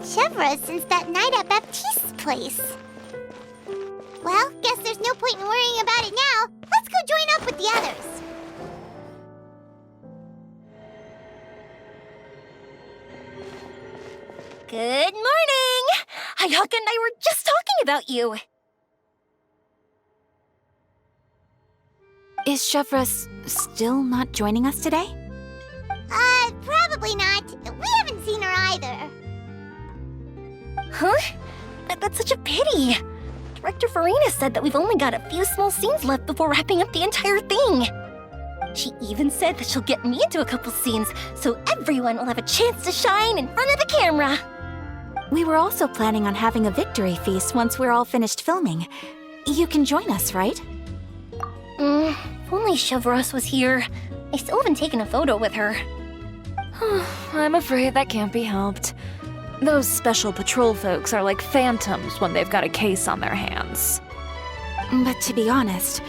seen Chevreuse since that night at Baptiste's place. Well, guess there's no point in worrying about it now. Let's go join up with the others. Good morning! Ayaka and I were just talking about you. Is Chevreuse still not joining us today? Probably not. We haven't seen her either. Huh? That's such a pity. Director Furina said that we've only got a few small scenes left before wrapping up the entire thing. She even said that she'll get me into a couple scenes, so everyone will have a chance to shine in front of the camera. We were also planning on having a victory feast once we're all finished filming. You can join us, right? If only Chevreuse was here. I still haven't taken a photo with her. I'm afraid that can't be helped. Those special patrol folks are like phantoms when they've got a case on their hands. But to be honest,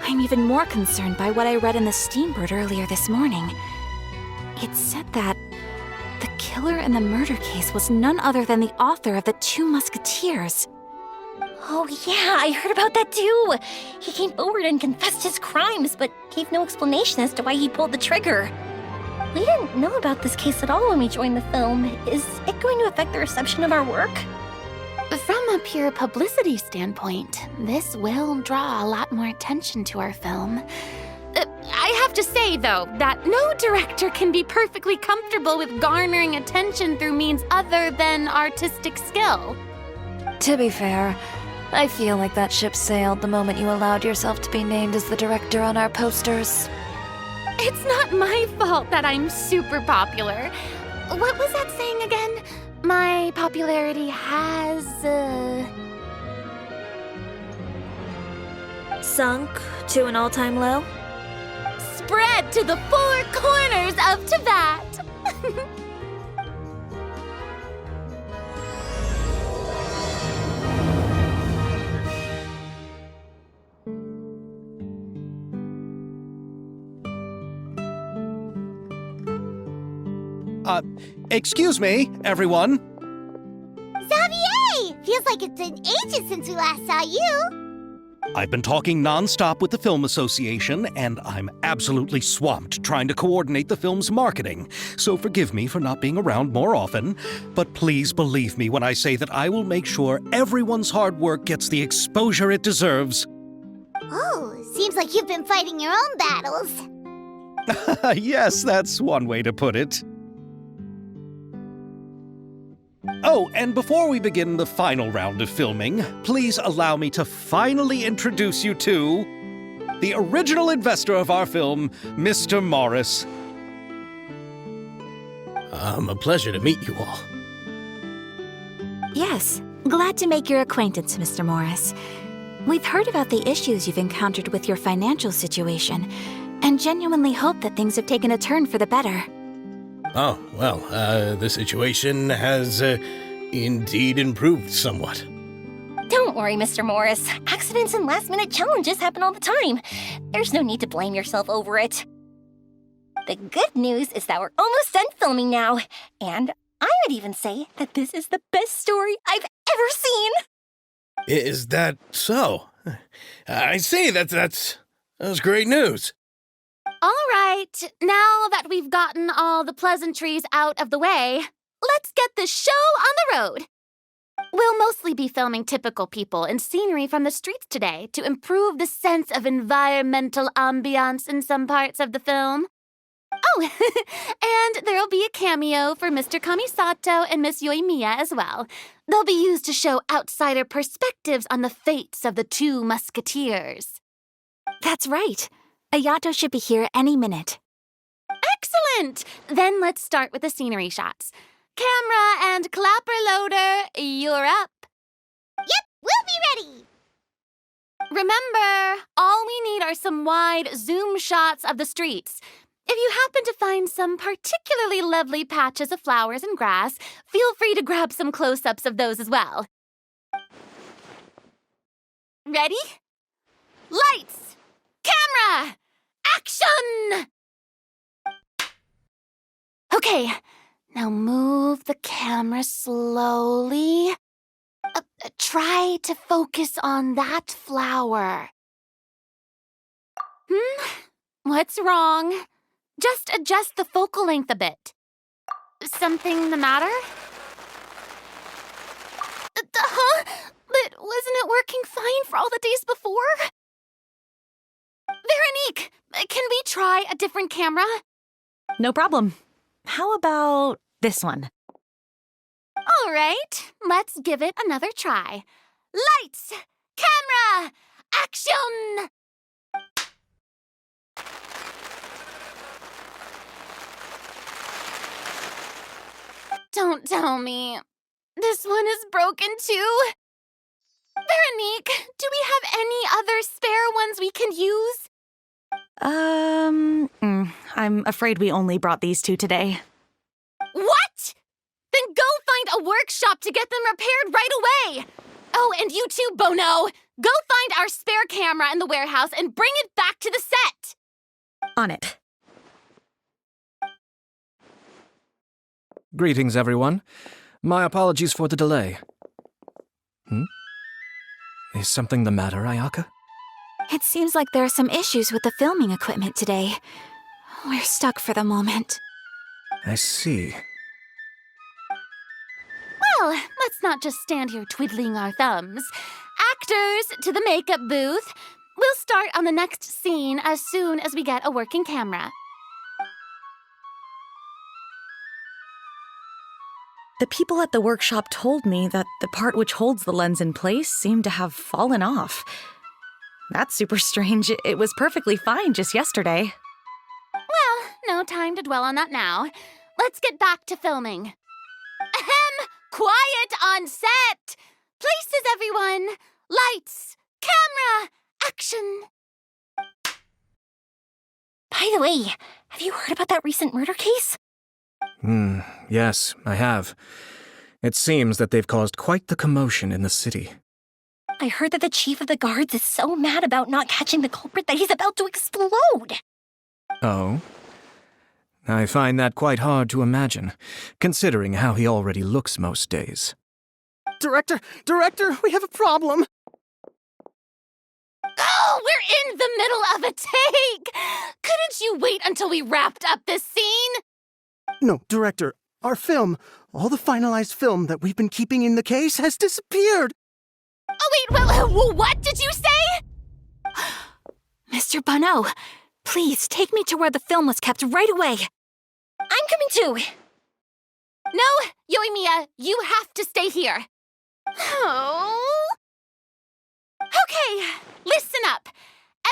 I'm even more concerned by what I read in the Steambird earlier this morning. It said that the killer in the murder case was none other than the author of the Two Musketeers. Oh yeah, I heard about that too. He came forward and confessed his crimes, but gave no explanation as to why he pulled the trigger. We didn't know about this case at all when we joined the film. Is it going to affect the reception of our work? From a pure publicity standpoint, this will draw a lot more attention to our film. I have to say, though, that no director can be perfectly comfortable with garnering attention through means other than artistic skill. To be fair, I feel like that ship sailed the moment you allowed yourself to be named as the director on our posters. It's not my fault that I'm super popular. What was that saying again? My popularity has, Sunk to an all-time low? spread to the four corners of Tibet. Excuse me, everyone. Xavier! Feels like it's been ages since we last saw you. I've been talking nonstop with the Film Association, and I'm absolutely swamped trying to coordinate the film's marketing. So forgive me for not being around more often, but please believe me when I say that I will make sure everyone's hard work gets the exposure it deserves. Oh, seems like you've been fighting your own battles. Yes, that's one way to put it. Oh, and before we begin the final round of filming, please allow me to finally introduce you to the original investor of our film, Mr. Morris. A pleasure to meet you all. Yes, glad to make your acquaintance, Mr. Morris. We've heard about the issues you've encountered with your financial situation, and genuinely hope that things have taken a turn for the better. Oh, well, the situation has indeed improved somewhat. Don't worry, Mr. Morris. Accidents and last-minute challenges happen all the time. There's no need to blame yourself over it. The good news is that we're almost done filming now, and I would even say that this is the best story I've ever seen. Is that so? I say that's great news. All right, now that we've gotten all the pleasantries out of the way, let's get this show on the road. We'll mostly be filming typical people and scenery from the streets today to improve the sense of environmental ambiance in some parts of the film. Oh, and there'll be a cameo for Mr. Kamisato and Miss Yoimiya as well. They'll be used to show outsider perspectives on the fates of the Two Musketeers. That's right. Ayato should be here any minute. Excellent! Then let's start with the scenery shots. Camera and clapper loader, you're up. Yep, we'll be ready. Remember, all we need are some wide zoom shots of the streets. If you happen to find some particularly lovely patches of flowers and grass, feel free to grab some close-ups of those as well. Ready? Lights! Camera! Action! Okay, Now move the camera slowly. Try to focus on that flower. What's wrong? Just adjust the focal length a bit. Something the matter? Huh? But wasn't it working fine for all the days before? Veronique, can we try a different camera? No problem. How about this one? All right, let's give it another try. Lights! Camera! Action! Don't tell me. This one is broken too. Veronique, do we have any other spare ones we can use? I'm afraid we only brought these two today. What? Then go find a workshop to get them repaired right away. Oh, and you too, Bono. Go find our spare camera in the warehouse and bring it back to the set. On it. Greetings, everyone. My apologies for the delay. Is something the matter, Ayaka? It seems like there are some issues with the filming equipment today. We're stuck for the moment. I see. Well, let's not just stand here twiddling our thumbs. Actors, to the makeup booth. We'll start on the next scene as soon as we get a working camera. The people at the workshop told me that the part which holds the lens in place seemed to have fallen off. That's super strange. It was perfectly fine just yesterday. Well, no time to dwell on that now. Let's get back to filming. Ahem! Quiet on set! Places, everyone! Lights! Camera! Action! By the way, have you heard about that recent murder case? Yes, I have. It seems that they've caused quite the commotion in the city. I heard that the chief of the guards is so mad about not catching the culprit that he's about to explode. Oh? I find that quite hard to imagine, considering how he already looks most days. Director, we have a problem. Oh, we're in the middle of a take! Couldn't you wait until we wrapped up this scene? No, Director, our film, all the finalized film that we've been keeping in the case has disappeared. Oh, wait, well, what did you say? Mr. Bono, please take me to where the film was kept right away. I'm coming too. No, Yoimiya, you have to stay here. Oh. Okay, listen up.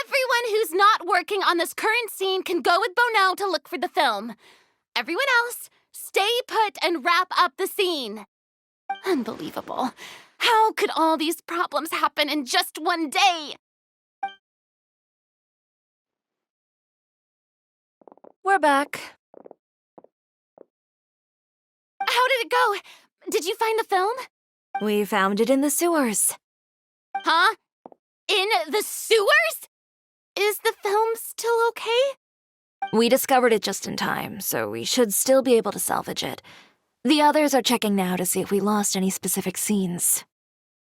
Everyone who's not working on this current scene can go with Bono to look for the film. Everyone else, stay put and wrap up the scene. Unbelievable. How could all these problems happen in just one day? We're back. How did it go? Did you find the film? We found it in the sewers. Huh? In the sewers? Is the film still okay? We discovered it just in time, so we should still be able to salvage it. The others are checking now to see if we lost any specific scenes.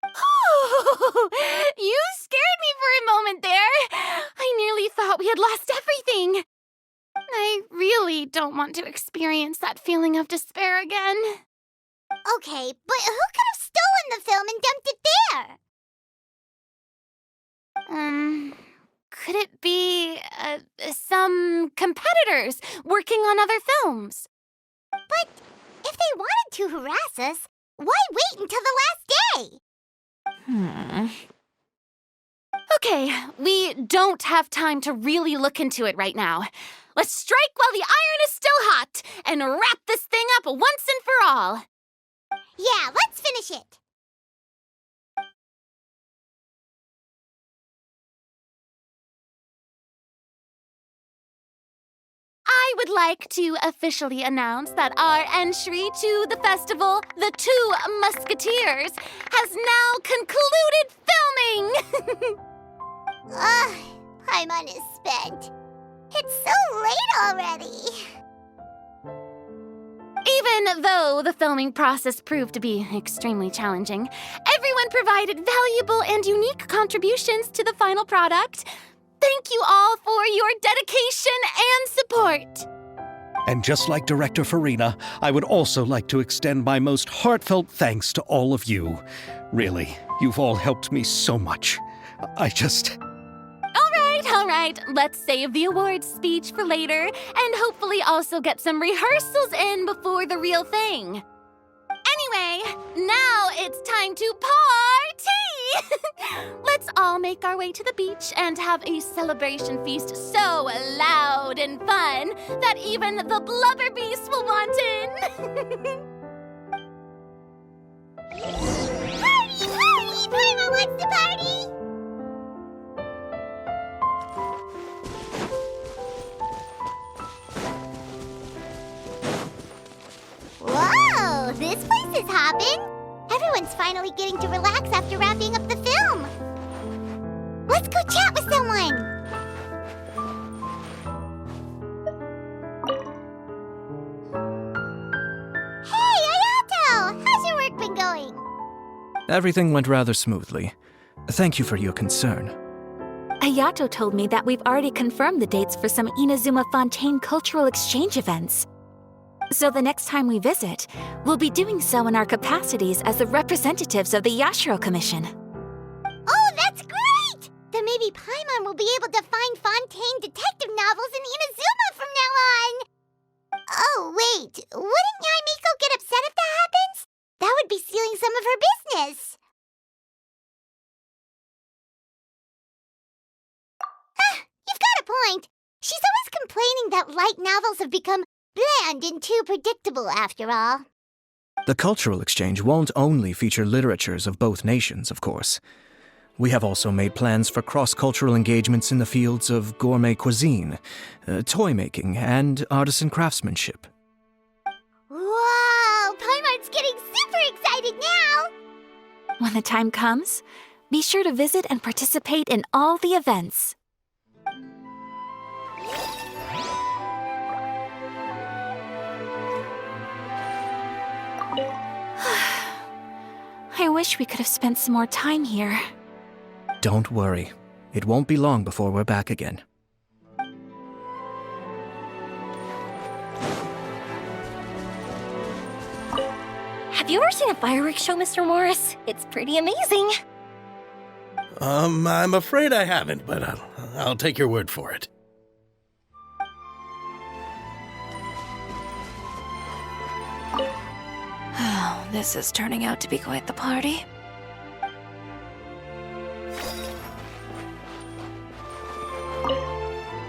Oh, you scared me for a moment there. I nearly thought we had lost everything. I really don't want to experience that feeling of despair again. Okay, but who could have stolen the film and dumped it there? Could it be, some competitors working on other films? But if they wanted to harass us, why wait until the last day? Okay, we don't have time to really look into it right now. Let's strike while the iron is still hot and wrap this thing up once and for all. Yeah, let's finish it. I would like to officially announce that our entry to the festival, The Two Musketeers, has now concluded filming! Paimon is spent. It's so late already. Even Even though the filming process proved to be extremely challenging, everyone provided valuable and unique contributions to the final product. Thank you all for your dedication and support. And just like Director Furina, I would also like to extend my most heartfelt thanks to all of you. Really, you've all helped me so much. All right, let's save the awards speech for later, and hopefully also get some rehearsals in before the real thing. Anyway, now it's time to party! Let's all make our way to the beach and have a celebration feast so loud and fun that even the blubber beast will want in. Party! Party! Paimon wants to party! Whoa! This place is hopping! Everyone's finally getting to relax after wrapping up the film. Let's go chat with someone! Hey, Ayato! How's your work been going? Everything went rather smoothly. Thank you for your concern. Ayato told me that we've already confirmed the dates for some Inazuma Fontaine cultural exchange events. So the next time we visit, we'll be doing so in our capacities as the representatives of the Yashiro Commission. Oh, that's great! Then maybe Paimon will be able to find Fontaine detective novels in Inazuma from now on! Oh, wait, wouldn't Yae Miko get upset if that happens? That would be stealing some of her business. You've got a point. She's always complaining that light novels have become bland and too predictable, after all. The cultural exchange won't only feature literatures of both nations, of course. We have also made plans for cross-cultural engagements in the fields of gourmet cuisine, toy making, and artisan craftsmanship. Whoa! Paimon's getting super excited now! When the time comes, be sure to visit and participate in all the events. I wish we could have spent some more time here. Don't worry. It won't be long before we're back again. Have you ever seen a fireworks show, Mr. Morris? It's pretty amazing. I'm afraid I haven't, but I'll take your word for it. Oh, this is turning out to be quite the party.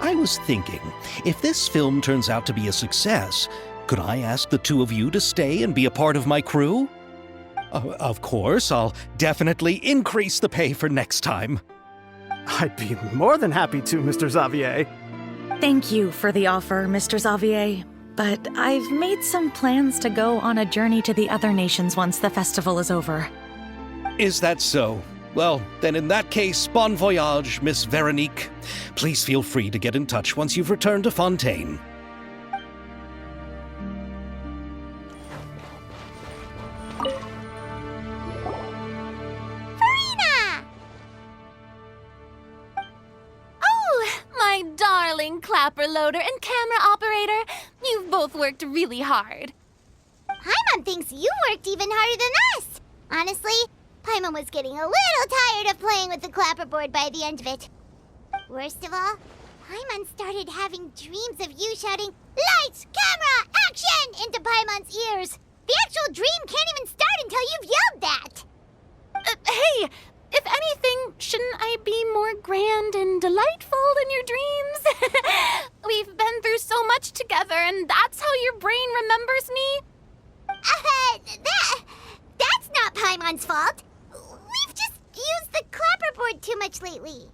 I was thinking, if this film turns out to be a success, could I ask the two of you to stay and be a part of my crew? Of course, I'll definitely increase the pay for next time. I'd be more than happy to, Mr. Xavier. Thank you for the offer, Mr. Xavier. But I've made some plans to go on a journey to the other nations once the festival is over. Is that so? Well, then in that case, bon voyage, Miss Veronique. Please feel free to get in touch once you've returned to Fontaine. Furina! Oh, my darling clapper loader and camera operator. You've both worked really hard. Paimon thinks you worked even harder than us. Honestly, Paimon was getting a little tired of playing with the clapperboard by the end of it. Worst of all, Paimon started having dreams of you shouting, "Lights, camera, action!" into Paimon's ears. The actual dream can't even start until you've yelled that. Hey, if anything, shouldn't I be more grand and delightful in your dreams? We've been through so much together, and that's how your brain remembers me? That's not Paimon's fault. We've just used the clapperboard too much lately.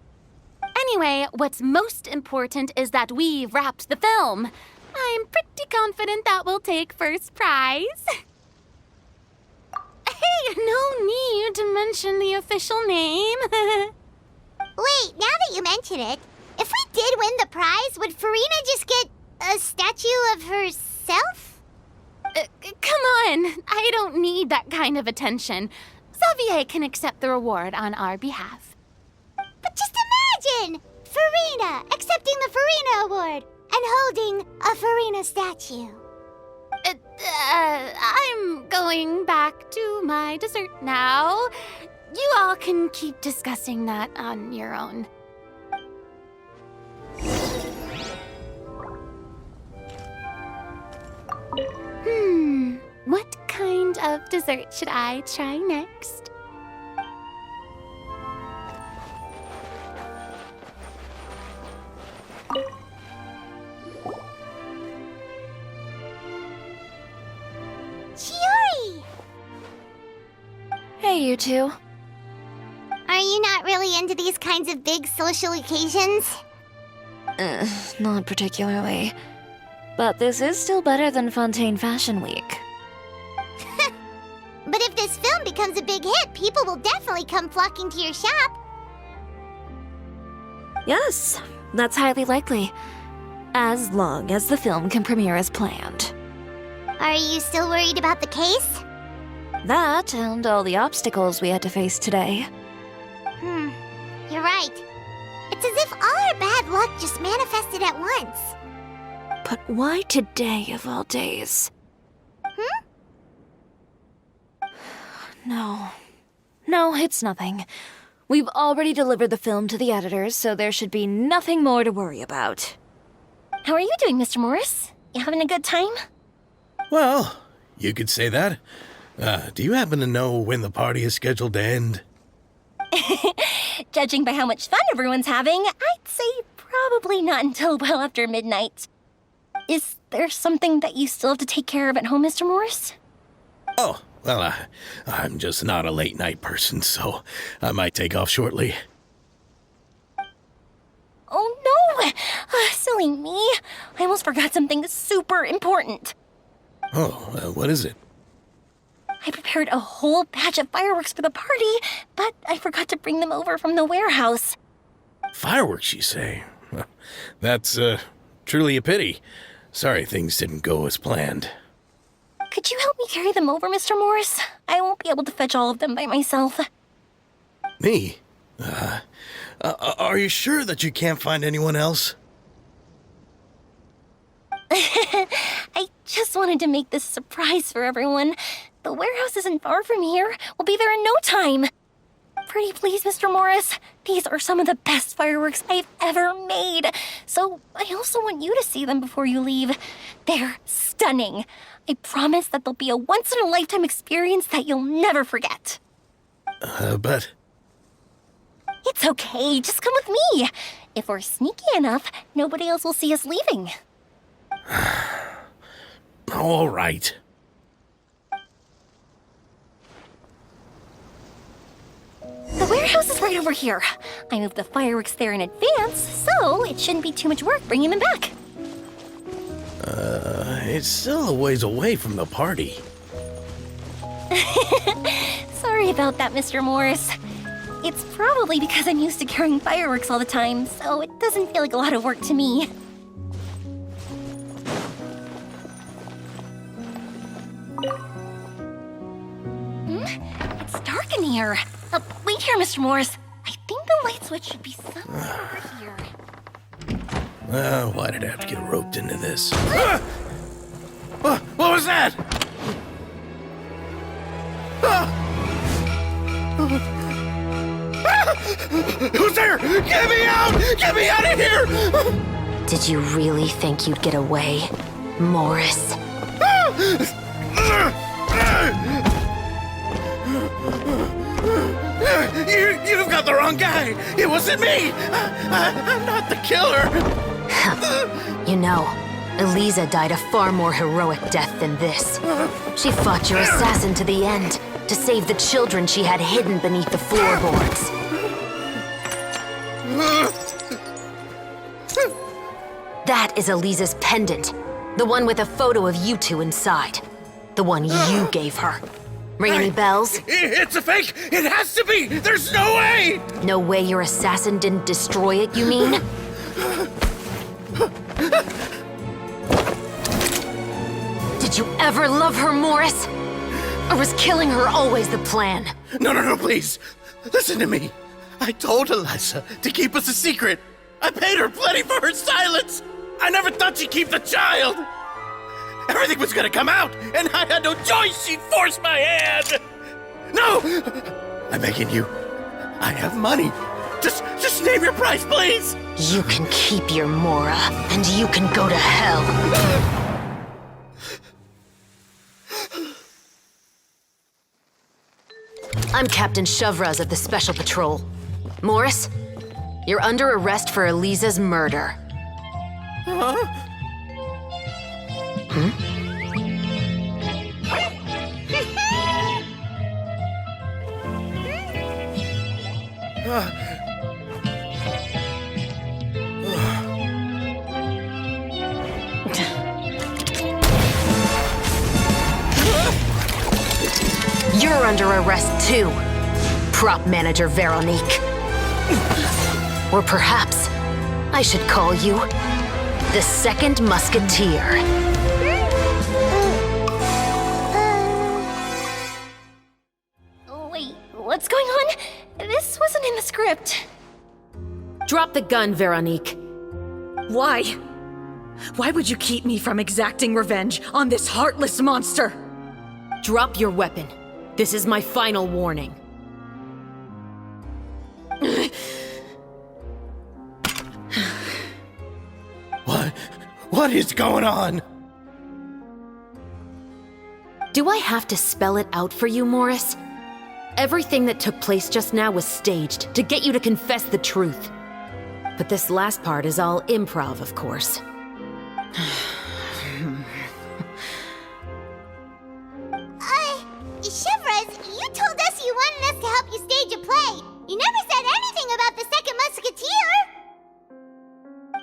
Anyway, what's most important is that we've wrapped the film. I'm pretty confident that we'll take first prize. Hey, no need to mention the official name. Wait, now that you mention it, if we did win the prize, would Furina just get a statue of herself? Come on, I don't need that kind of attention. Xavier can accept the reward on our behalf. But just imagine! Furina accepting the Furina Award and holding a Furina statue. I'm going back to my dessert now. You all can keep discussing that on your own. What kind of dessert should I try next? Chiori! Hey, you two. Are you not really into these kinds of big social occasions? Not particularly. But this is still better than Fontaine Fashion Week. But if this film becomes a big hit, people will definitely come flocking to your shop. Yes, that's highly likely. As long as the film can premiere as planned. Are you still worried about the case? That and all the obstacles we had to face today. You're right. It's as if all our bad luck just manifested at once. But why today of all days? No, it's nothing. We've already delivered the film to the editors, so there should be nothing more to worry about. How are you doing, Mr. Morris? You having a good time? Well, you could say that. Do you happen to know when the party is scheduled to end? Judging by how much fun everyone's having, I'd say probably not until well after midnight. Is there something that you still have to take care of at home, Mr. Morris? Oh, well, I'm just not a late night person, so I might take off shortly. Oh no! Silly me. I almost forgot something super important. Oh, what is it? I prepared a whole batch of fireworks for the party, but I forgot to bring them over from the warehouse. Fireworks, you say? Well, that's, truly a pity. Sorry things didn't go as planned. Could you help me carry them over, Mr. Morris? I won't be able to fetch all of them by myself. Me? Are you sure that you can't find anyone else? I just wanted to make this a surprise for everyone. The warehouse isn't far from here. We'll be there in no time. Pretty please, Mr. Morris. These are some of the best fireworks I've ever made. So I also want you to see them before you leave. They're stunning. I promise that they'll be a once-in-a-lifetime experience that you'll never forget. But... It's okay. Just come with me. If we're sneaky enough, nobody else will see us leaving. All right. The warehouse is right over here. I moved the fireworks there in advance, so it shouldn't be too much work bringing them back. It's still a ways away from the party. Sorry about that, Mr. Morris. It's probably because I'm used to carrying fireworks all the time, so it doesn't feel like a lot of work to me. It's dark in here. Wait here, Mr. Morris. I think the light switch should be somewhere over here. Why did I have to get roped into this? What was that? Who's there? Get me out! Get me out of here! Did you really think you'd get away, Morris? You've got the wrong guy! It wasn't me! I'm not the killer! You know, Eliza died a far more heroic death than this. She fought your assassin to the end, to save the children she had hidden beneath the floorboards. That is Eliza's pendant, the one with a photo of you two inside. The one you gave her. Ring any bells? It's a fake! It has to be! There's no way! No way your assassin didn't destroy it, you mean? Did Did you ever love her, Morris? Or was killing her always the plan? No, please. Listen to me. I told Eliza to keep us a secret. I paid her plenty for her silence. I never thought she'd keep the child. Everything was gonna come out, and I had no choice. She'd force my hand. No! I'm begging you. I have money. Just name your price, please. You can keep your Mora, and you can go to hell. I'm Captain Chevreuse of the Special Patrol. Morris, you're under arrest for Eliza's murder. Huh? You're under arrest too, prop manager Veronique. Or perhaps I should call you the Second Musketeer. Wait, what's going on? This wasn't in the script. Drop the gun, Veronique. Why? Why would you keep me from exacting revenge on this heartless monster? Drop your weapon. This is my final warning. What is going on? Do I have to spell it out for you, Morris? Everything that took place just now was staged to get you to confess the truth. But this last part is all improv, of course. Chevreuse, you told us you wanted us to help you stage a play. You never said anything about the Second Musketeer.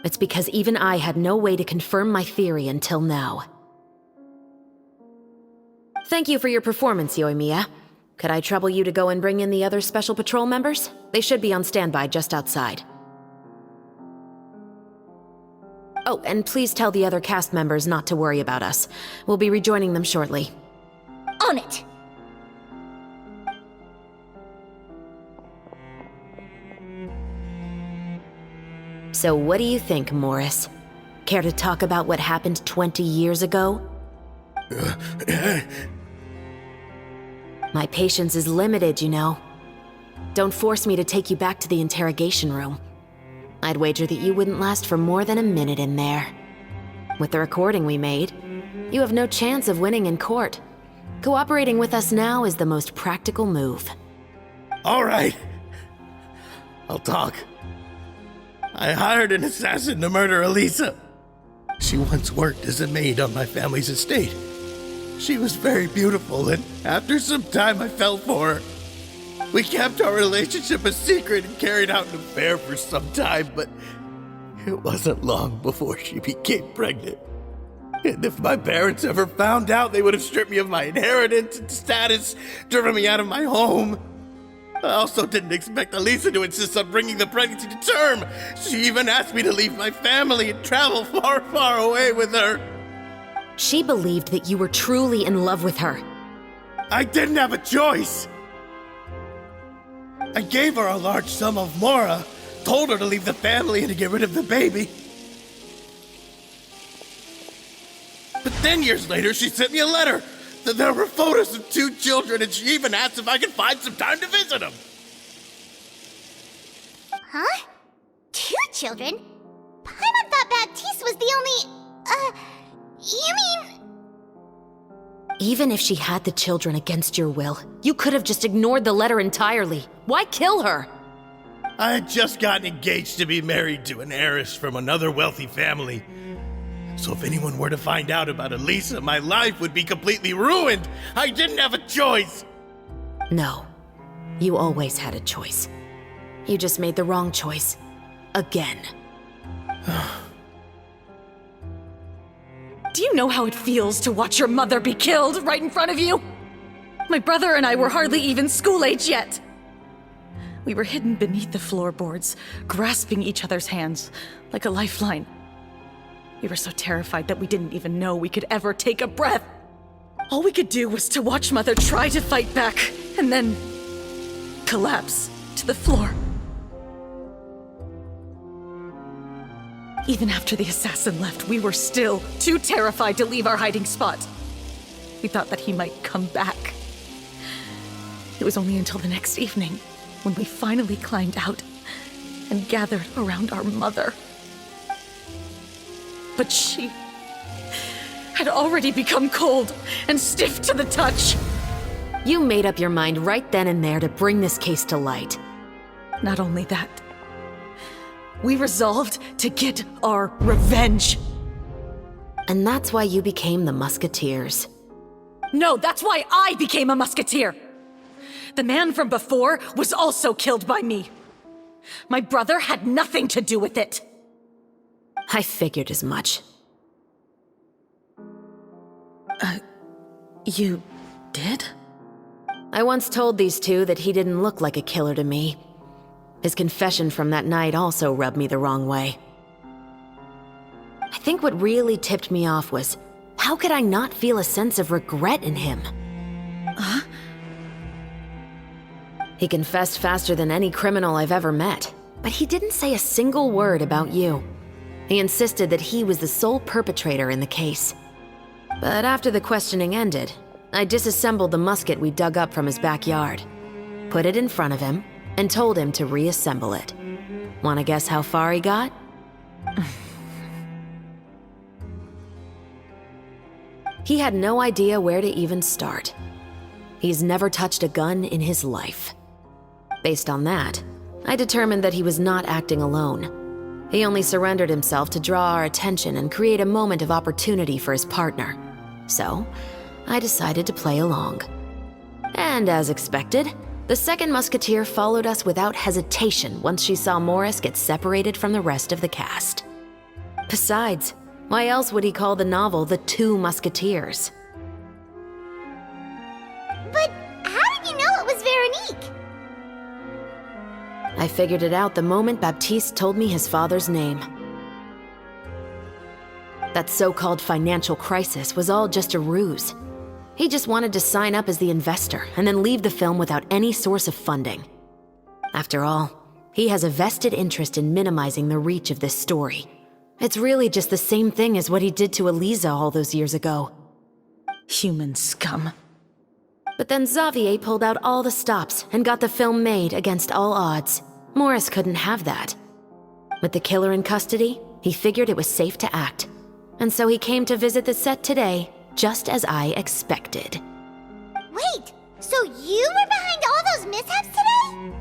It's because even I had no way to confirm my theory until now. Thank you for your performance, Yoimiya. Could I trouble you to go and bring in the other Special Patrol members? They should be on standby just outside. Oh, and please tell the other cast members not to worry about us. We'll be rejoining them shortly. On it! So what do you think, Morris? Care to talk about what happened 20 years ago? My patience is limited, you know. Don't force me to take you back to the interrogation room. I'd wager that you wouldn't last for more than a minute in there. With the recording we made, you have no chance of winning in court. Cooperating with us now is the most practical move. All right. I'll talk. I hired an assassin to murder Eliza. She once worked as a maid on my family's estate. She was very beautiful, and after some time I fell for her. We kept our relationship a secret and carried out an affair for some time, but it wasn't long before she became pregnant. And if my parents ever found out, they would have stripped me of my inheritance and status, driven me out of my home. I also didn't expect Eliza to insist on bringing the pregnancy to term. She even asked me to leave my family and travel far, far away with her. She believed that you were truly in love with her. I didn't have a choice. I gave her a large sum of mora, told her to leave the family and to get rid of the baby. But then years later, she sent me a letter. There were photos of 2 children, and she even asked if I could find some time to visit them. Huh? 2 children? Paimon thought Baptiste was the only... you mean... Even if she had the children against your will, you could have just ignored the letter entirely. Why kill her? I had just gotten engaged to be married to an heiress from another wealthy family. So if anyone were to find out about Eliza, my life would be completely ruined. I didn't have a choice. No, you always had a choice. You just made the wrong choice. Again. Do you know how it feels to watch your mother be killed right in front of you? My brother and I were hardly even school age yet. We were hidden beneath the floorboards, grasping each other's hands like a lifeline. We were so terrified that we didn't even know we could ever take a breath. All we could do was to watch Mother try to fight back, and then collapse to the floor. Even after the assassin left, we were still too terrified to leave our hiding spot. We thought that he might come back. It was only until the next evening when we finally climbed out and gathered around our mother. But she had already become cold and stiff to the touch. You made up your mind right then and there to bring this case to light. Not only that, we resolved to get our revenge. And that's why you became the Musketeers. No, that's why I became a musketeer. The man from before was also killed by me. My brother had nothing to do with it. I figured as much. You did? I once told these two that he didn't look like a killer to me. His confession from that night also rubbed me the wrong way. I think what really tipped me off was, how could I not feel a sense of regret in him? Huh? He confessed faster than any criminal I've ever met, but he didn't say a single word about you. He insisted that he was the sole perpetrator in the case. But after the questioning ended, I disassembled the musket we dug up from his backyard, put it in front of him, and told him to reassemble it. Wanna guess how far he got? He had no idea where to even start. He's never touched a gun in his life. Based on that, I determined that he was not acting alone. He only surrendered himself to draw our attention and create a moment of opportunity for his partner. So, I decided to play along. And as expected, the second musketeer followed us without hesitation once she saw Morris get separated from the rest of the cast. Besides, why else would he call the novel The Two Musketeers? But how did you know it was Veronique? I figured it out the moment Baptiste told me his father's name. That so-called financial crisis was all just a ruse. He just wanted to sign up as the investor and then leave the film without any source of funding. After all, he has a vested interest in minimizing the reach of this story. It's really just the same thing as what he did to Eliza all those years ago. Human scum. But then Xavier pulled out all the stops and got the film made against all odds. Morris couldn't have that. With the killer in custody, he figured it was safe to act. And so he came to visit the set today, just as I expected. Wait, so you were behind all those mishaps today?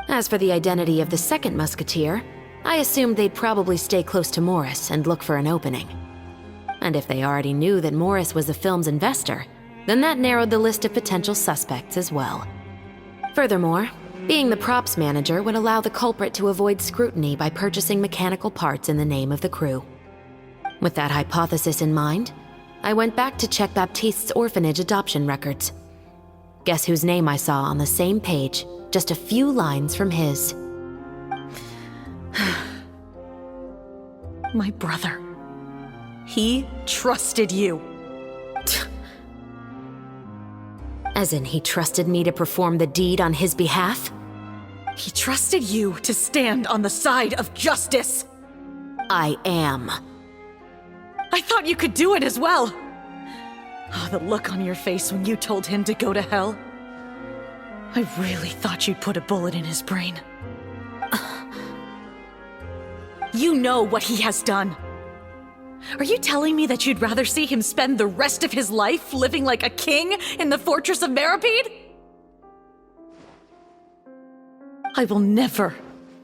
As for the identity of the second musketeer, I assumed they'd probably stay close to Morris and look for an opening. And if they already knew that Morris was the film's investor, then that narrowed the list of potential suspects as well. Furthermore, being the props manager would allow the culprit to avoid scrutiny by purchasing mechanical parts in the name of the crew. With that hypothesis in mind, I went back to check Baptiste's orphanage adoption records. Guess whose name I saw on the same page, just a few lines from his. My brother. He trusted you. As in, he trusted me to perform the deed on his behalf? He trusted you to stand on the side of justice. I am. I thought you could do it as well. Oh, the look on your face when you told him to go to hell. I really thought you'd put a bullet in his brain. You know what he has done. Are you telling me that you'd rather see him spend the rest of his life living like a king in the fortress of Meripede? I will never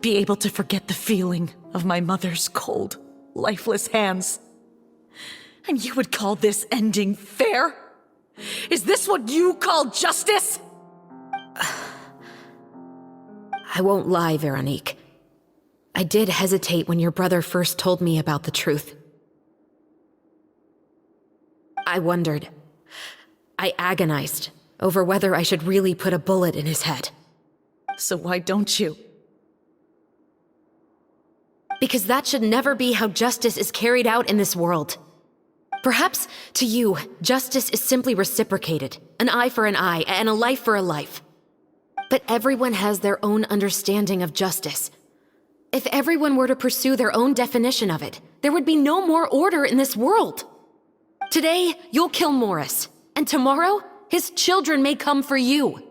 be able to forget the feeling of my mother's cold, lifeless hands. And you would call this ending fair? Is this what you call justice? I won't lie, Veronique. I did hesitate when your brother first told me about the truth. I wondered. I agonized over whether I should really put a bullet in his head. So why don't you? Because that should never be how justice is carried out in this world. Perhaps, to you, justice is simply reciprocated, an eye for an eye and a life for a life. But everyone has their own understanding of justice. If everyone were to pursue their own definition of it, there would be no more order in this world. Today, you'll kill Morris, and tomorrow, his children may come for you.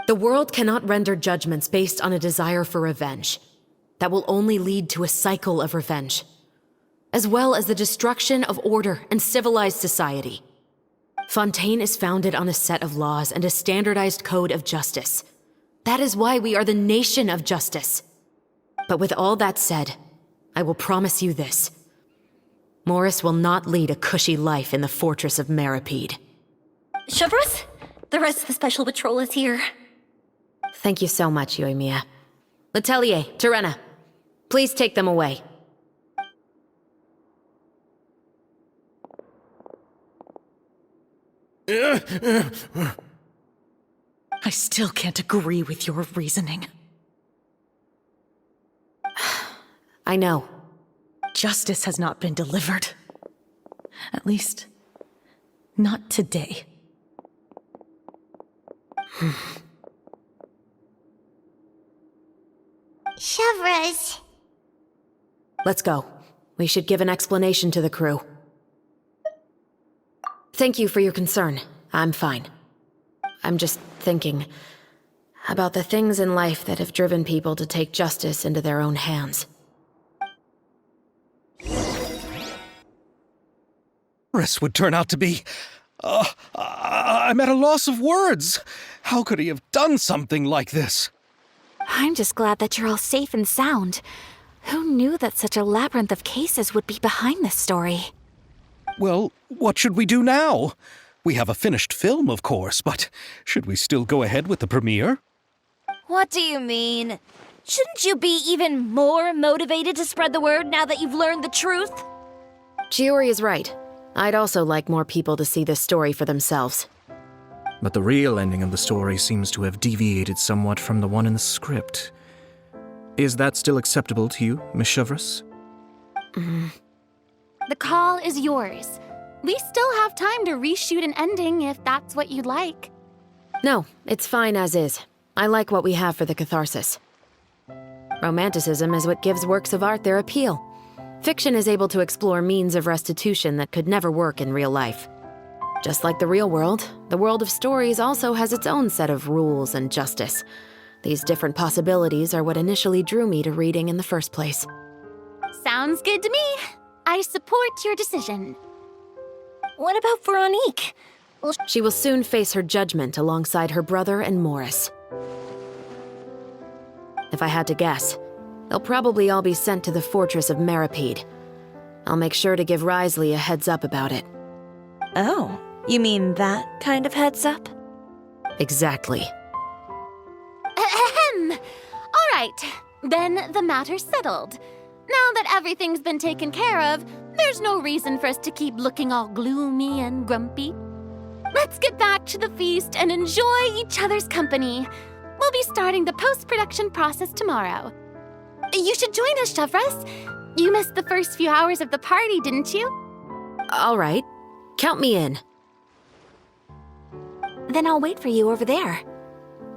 The world cannot render judgments based on a desire for revenge. That will only lead to a cycle of revenge, as well as the destruction of order and civilized society. Fontaine is founded on a set of laws and a standardized code of justice. That is why we are the nation of justice. But with all that said, I will promise you this. Morris will not lead a cushy life in the fortress of Meripede. Chevreuse, the rest of the Special Patrol is here. Thank you so much, Yoimiya. Letelier, Terena, please take them away. I still can't agree with your reasoning. I know. Justice has not been delivered. At least, not today. Chevreuse. Let's go. We should give an explanation to the crew. Thank you for your concern. I'm fine. I'm just thinking about the things in life that have driven people to take justice into their own hands. Morris would turn out to be... I'm at a loss of words. How could he have done something like this? I'm just glad that you're all safe and sound. Who knew that such a labyrinth of cases would be behind this story? Well, what should we do now? We have a finished film, of course, but should we still go ahead with the premiere? What do you mean? Shouldn't you be even more motivated to spread the word now that you've learned the truth? Chiori is right. I'd also like more people to see this story for themselves. But the real ending of the story seems to have deviated somewhat from the one in the script. Is that still acceptable to you, Miss Chevreuse? The call is yours. We still have time to reshoot an ending if that's what you'd like. No, it's fine as is. I like what we have for the catharsis. Romanticism is what gives works of art their appeal. Fiction is able to explore means of restitution that could never work in real life. Just like the real world, the world of stories also has its own set of rules and justice. These different possibilities are what initially drew me to reading in the first place. Sounds good to me. I support your decision. What about Veronique? She will soon face her judgment alongside her brother and Morris. If I had to guess, they'll probably all be sent to the fortress of Meripede. I'll make sure to give Risley a heads up about it. Oh, you mean that kind of heads up? Exactly. Ahem. All right, then the matter's settled. Now that everything's been taken care of, there's no reason for us to keep looking all gloomy and grumpy. Let's get back to the feast and enjoy each other's company. We'll be starting the post-production process tomorrow. You should join us, Chevreuse. You missed the first few hours of the party, didn't you? All right. Count me in. Then I'll wait for you over there.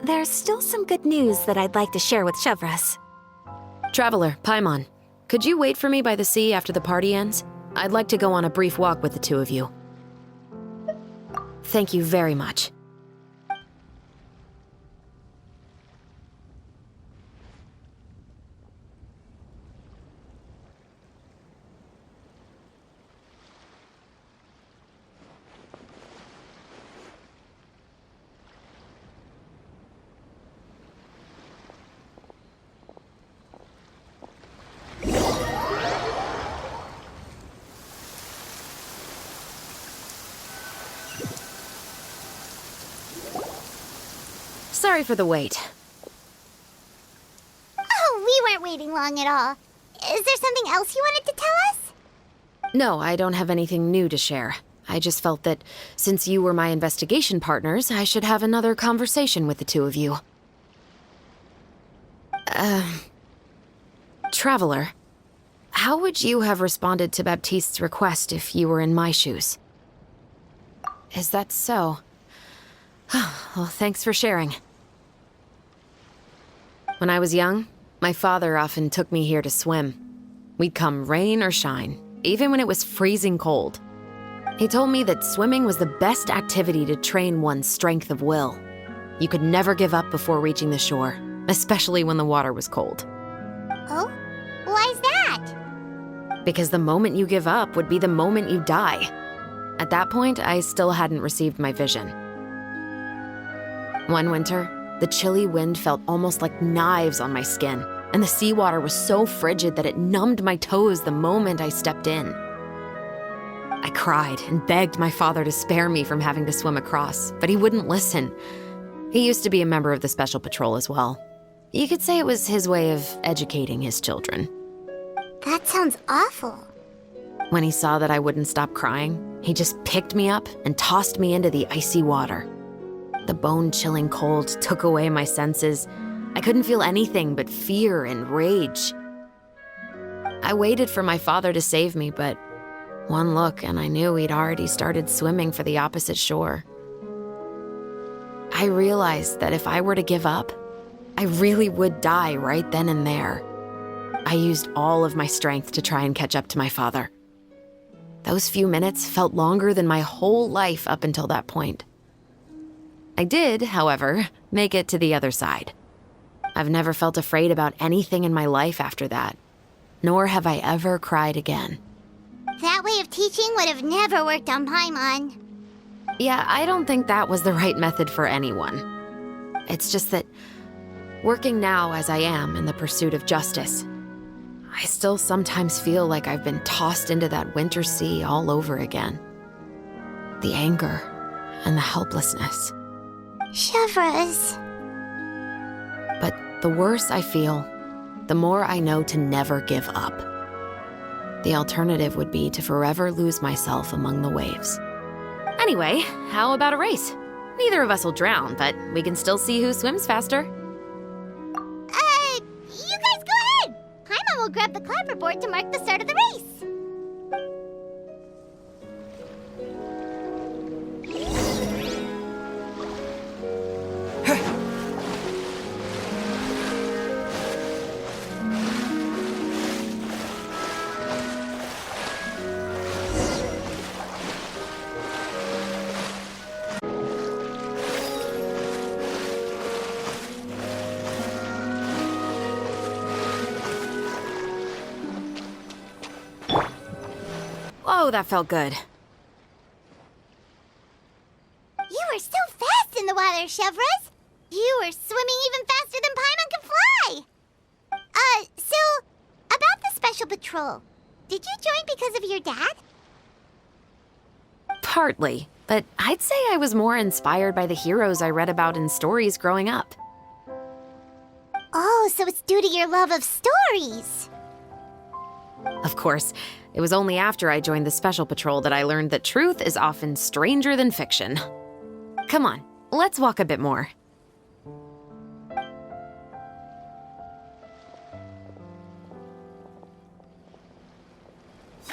There's still some good news that I'd like to share with Chevreuse. Traveler, Paimon, could you wait for me by the sea after the party ends? I'd like to go on a brief walk with the two of you. Thank you very much. Sorry for the wait. Oh, we weren't waiting long at all. Is there something else you wanted to tell us? No, I don't have anything new to share. I just felt that since you were my investigation partners, I should have another conversation with the two of you. Traveler, How would you have responded to Baptiste's request if you were in my shoes? Is that so? Well, thanks for sharing. When I was young, my father often took me here to swim. We'd come rain or shine, even when it was freezing cold. He told me that swimming was the best activity to train one's strength of will. You could never give up before reaching the shore, especially when the water was cold. Oh? Why's that? Because the moment you give up would be the moment you die. At that point, I still hadn't received my vision. One winter, the chilly wind felt almost like knives on my skin, and the seawater was so frigid that it numbed my toes the moment I stepped in. I cried and begged my father to spare me from having to swim across, but he wouldn't listen. He used to be a member of the Special Patrol as well. You could say it was his way of educating his children. That sounds awful. When he saw that I wouldn't stop crying, he just picked me up and tossed me into the icy water. The bone-chilling cold took away my senses. I couldn't feel anything but fear and rage. I waited for my father to save me, but one look and I knew he'd already started swimming for the opposite shore. I realized that if I were to give up, I really would die right then and there. I used all of my strength to try and catch up to my father. Those few minutes felt longer than my whole life up until that point. I did, however, make it to the other side. I've never felt afraid about anything in my life after that, nor have I ever cried again. That way of teaching would have never worked on Paimon. Yeah, I don't think that was the right method for anyone. It's just that, working now as I am in the pursuit of justice, I still sometimes feel like I've been tossed into that winter sea all over again. The anger and the helplessness. Chevreuse. But the worse I feel, the more I know to never give up. The alternative would be to forever lose myself among the waves. Anyway, how about a race? Neither of us will drown, but we can still see who swims faster. You guys go ahead! Paimon will grab the clapperboard to mark the start of the race. Oh, that felt good. You were so fast in the water, Chevreuse. You were swimming even faster than Paimon can fly. So, about the Special Patrol, did you join because of your dad? Partly, but I'd say I was more inspired by the heroes I read about in stories growing up. Oh, so it's due to your love of stories. Of course, it was only after I joined the Special Patrol that I learned that truth is often stranger than fiction. Come on, let's walk a bit more.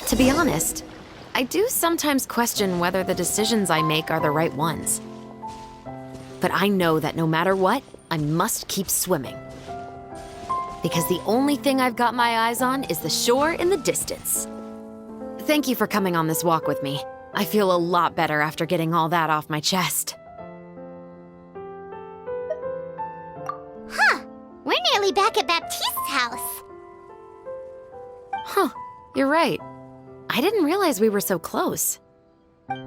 To be honest, I do sometimes question whether the decisions I make are the right ones. But I know that no matter what, I must keep swimming. Because the only thing I've got my eyes on is the shore in the distance. Thank you for coming on this walk with me. I feel a lot better after getting all that off my chest. Huh. We're nearly back at Baptiste's house. Huh. You're right. I didn't realize we were so close.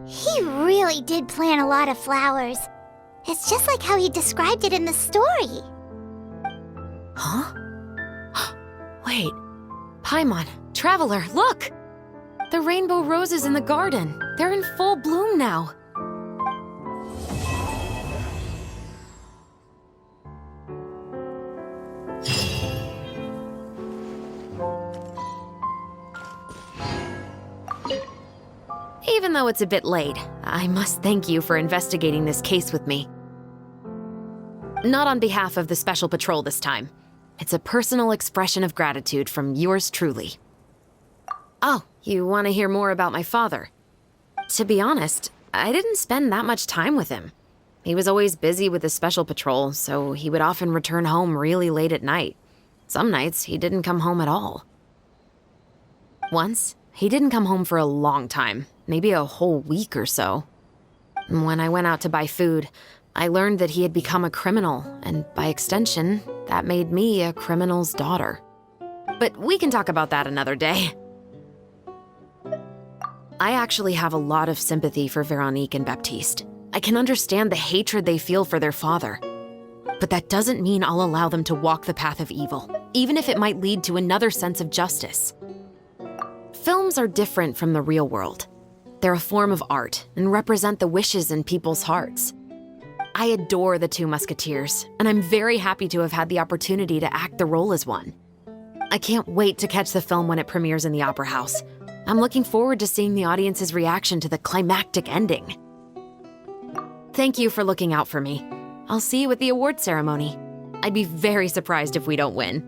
He really did plant a lot of flowers. It's just like how he described it in the story. Huh? Wait. Paimon, Traveler, look! The rainbow roses in the garden. They're in full bloom now. Even though it's a bit late, I must thank you for investigating this case with me. Not on behalf of the Special Patrol this time. It's a personal expression of gratitude from yours truly. Oh, you want to hear more about my father? To be honest, I didn't spend that much time with him. He was always busy with his special patrol, so he would often return home really late at night. Some nights, he didn't come home at all. Once, he didn't come home for a long time, maybe a whole week or so. When I went out to buy food, I learned that he had become a criminal, and by extension, that made me a criminal's daughter. But we can talk about that another day. I actually have a lot of sympathy for Veronique and Baptiste. I can understand the hatred they feel for their father. But that doesn't mean I'll allow them to walk the path of evil, even if it might lead to another sense of justice. Films are different from the real world. They're a form of art and represent the wishes in people's hearts. I adore the two Musketeers, and I'm very happy to have had the opportunity to act the role as one. I can't wait to catch the film when it premieres in the Opera House. I'm looking forward to seeing the audience's reaction to the climactic ending. Thank you for looking out for me. I'll see you at the award ceremony. I'd be very surprised if we don't win.